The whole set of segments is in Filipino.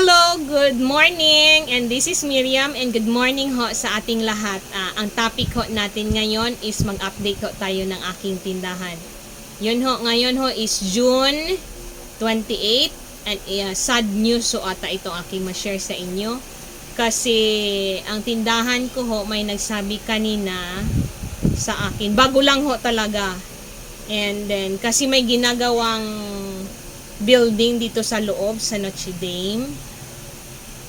Hello, good morning, and this is Miriam, and good morning ho sa ating lahat. Ang topic ho natin ngayon is mag-update ho tayo ng aking tindahan. Yun ho, ngayon ho is June 28, and sad news so ata ito aking ma-share sa inyo. Kasi ang tindahan ko ho, may nagsabi kanina sa akin, bago lang ho talaga. And then, kasi may ginagawang building dito sa loob sa Notre Dame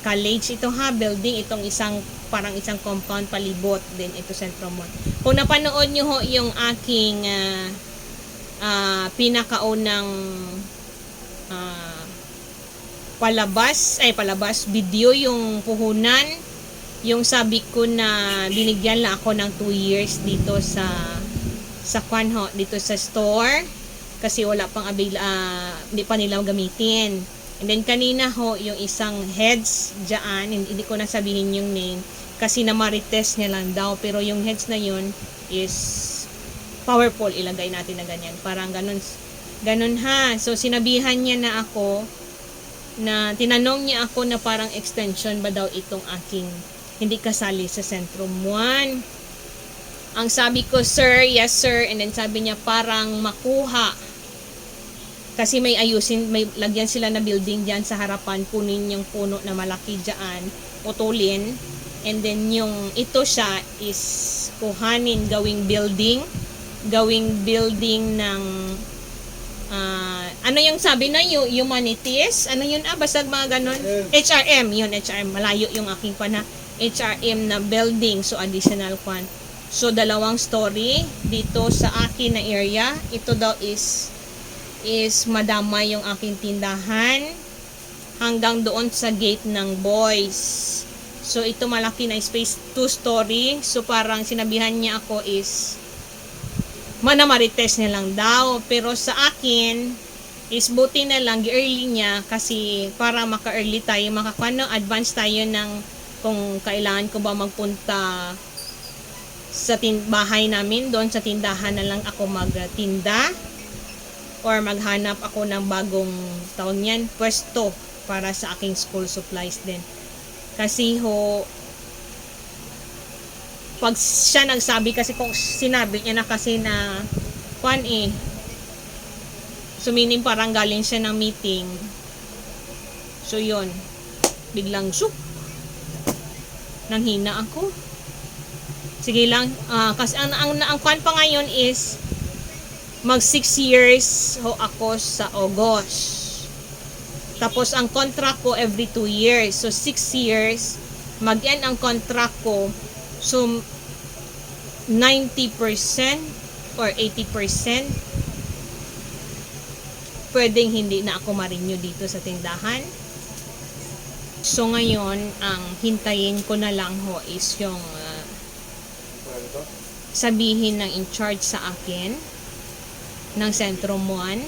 College ito ha, building itong parang isang compound palibot din ito Centro Mall. Kung napanood nyo ho yung aking pinakaunang palabas video, yung puhunan, yung sabi ko na binigyan lang ako ng 2 years dito sa dito sa store kasi wala pang hindi pa nila gamitin. And then kanina ho, yung isang heads dyan, hindi ko na sabihin yung name kasi na-marites niya lang daw, pero yung heads na yun is powerful, ilagay natin na ganyan, parang ganun ha. So sinabihan niya na ako, na tinanong niya ako na parang extension ba daw itong aking hindi kasali sa Centrum 1. Ang sabi ko, sir, yes sir, and then sabi niya parang makuha kasi may ayusin, may lagyan sila na building dyan sa harapan, kunin yung puno na malaki dyan, putulin, and then yung ito siya is kuhanin, gawing building ng ano yung sabi na humanities, ano yun basta mga ganon, HRM, yun HRM, malayo yung aking pana, HRM na building, so additional kwan. So, 2 story dito sa akin na area. Ito daw is madamay yung aking tindahan hanggang doon sa gate ng boys. So, ito malaki na space, 2 story. So, parang sinabihan niya ako is manamarites niya lang daw. Pero sa akin is buti na lang, early niya kasi para maka-early tayo, advance tayo ng kung kailangan ko ba magpunta sa bahay namin, doon sa tindahan na lang ako magtinda or maghanap ako ng bagong taon yan, pwesto para sa aking school supplies din. Kasi ho, pag siya nagsabi, kasi kung sinabi niya na kasi na so meaning parang galing siya ng meeting, so yun, biglang nanghina ako. Sige lang, kasi ang kwan pa ngayon is mag 6 years ho ako sa August. Tapos ang contract ko every 2 years. So 6 years, mag-end ang contract ko. So 90% or 80% pwedeng hindi na ako ma-renew dito sa tindahan. So ngayon, ang hintayin ko na lang ho is yung sabihin ng in charge sa akin ng Centrum 1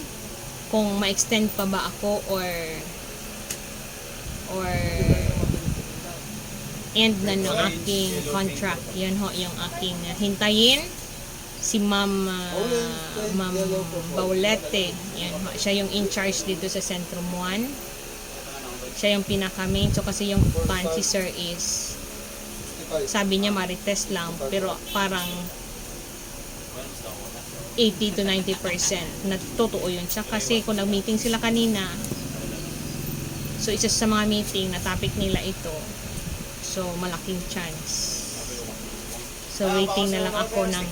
kung ma-extend pa ba ako or end na ng aking contract. Yan ho yung aking hintayin. Si Ma'am Baulete, yan ho, siya yung in charge dito sa Centrum 1. Siya yung pinaka-main. So kasi yung si sir is sabi niya marites lang, pero parang 80 to 90% na totoo yun siya. Kasi kung nag-meeting sila kanina, so isa sa mga meeting na topic nila ito, so malaking chance. So waiting na lang ako ng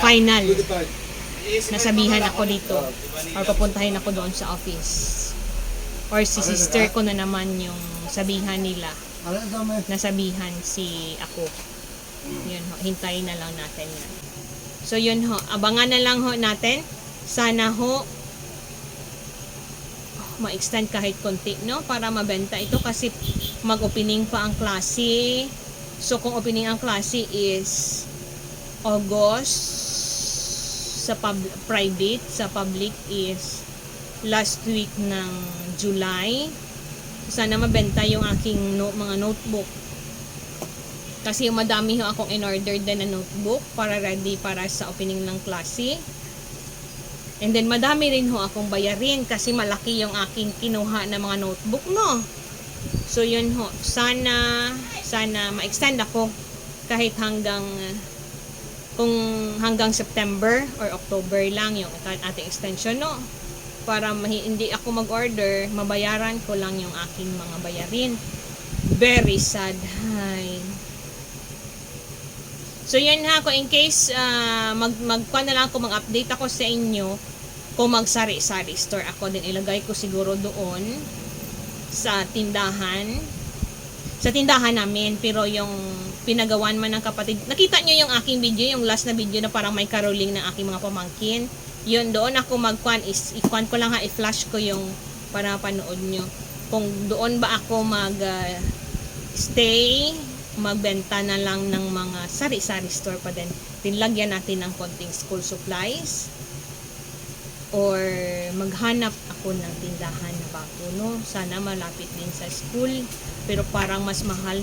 final. Nasabihan ako dito or papuntahin ako doon sa office. Or si sister ko na naman yung sabihan nila. Nasabihan si ako. Yun ho, hintayin na lang natin yan. So yun ho, abangan na lang ho natin. Sana ho ma-extend kahit konti, no? Para mabenta ito kasi mag-opening pa ang klase. So kung opening ang klase is August sa private, sa public is last week ng July. So, sana mabenta yung aking mga notebook. Kasi madami ho akong in-order din na notebook para ready para sa opening ng klase. And then madami rin ho akong bayarin kasi malaki yung aking kinuha na mga notebook, no. So yun ho, sana ma-extend ako kahit hanggang September or October lang yung ating extension, no. Para hindi ako mag-order, mabayaran ko lang yung aking mga bayarin. Very sad. Hay. So yan ha, kung in case magkuha na lang ako, mag-update ako sa inyo kung mag-sari-sari store ako, din ilagay ko siguro doon sa tindahan namin. Pero yung pinagawan man ng kapatid, nakita nyo yung aking video, yung last na video na parang may caroling ng aking mga pamangkin, yun doon ako i-kuan ko lang ha, i-flash ko yung para panood nyo kung doon ba ako stay, magbenta na lang ng mga sari-sari store pa din. Tinlagyan natin ng konting school supplies or maghanap ako ng tindahan na bago, no. Sana malapit din sa school, pero parang mas mahal.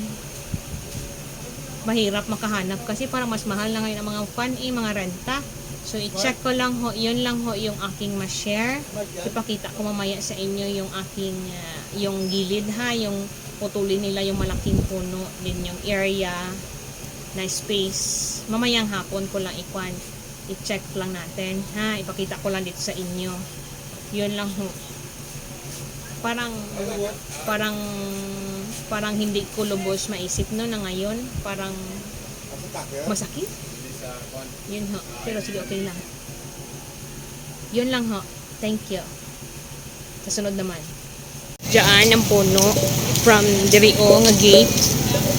Mahirap makahanap kasi parang mas mahal na ngayon ang mga mga renta. So i-check ko lang ho, yun lang ho yung aking ma-share. Ipakita ko mamaya sa inyo yung aking yung gilid ha, yung putulin nila yung malaking puno, din yung area na space. Mamayang hapon ko lang i-check lang natin ha, ipakita ko lang dito sa inyo. Yun lang ho. Parang hindi ko lubos maisip no na ngayon, parang masakit. Yun ho, pero sige, okay lang. Yun lang ho. Thank you. Kasunod naman, diyan ang puno from Dirio nga gate.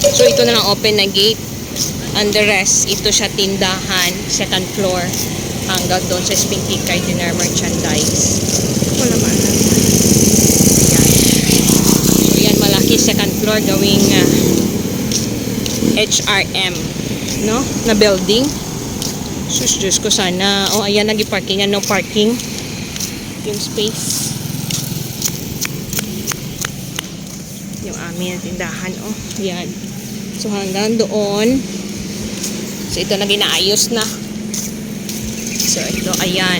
So ito na lang open na gate, and the rest ito siya tindahan, second floor hanggang doon sa Spinky kay dinner merchandise. Wala man. Ayan. So yan, malaki second floor gawing HRM, no, na building. Sus, Diyos ko sana. Oh, ayan, nag-parkingan, no parking yung space. Yung amin tindahan, oh, yan. So hanggang doon, so ito na ginaayos na. So ito, ayan,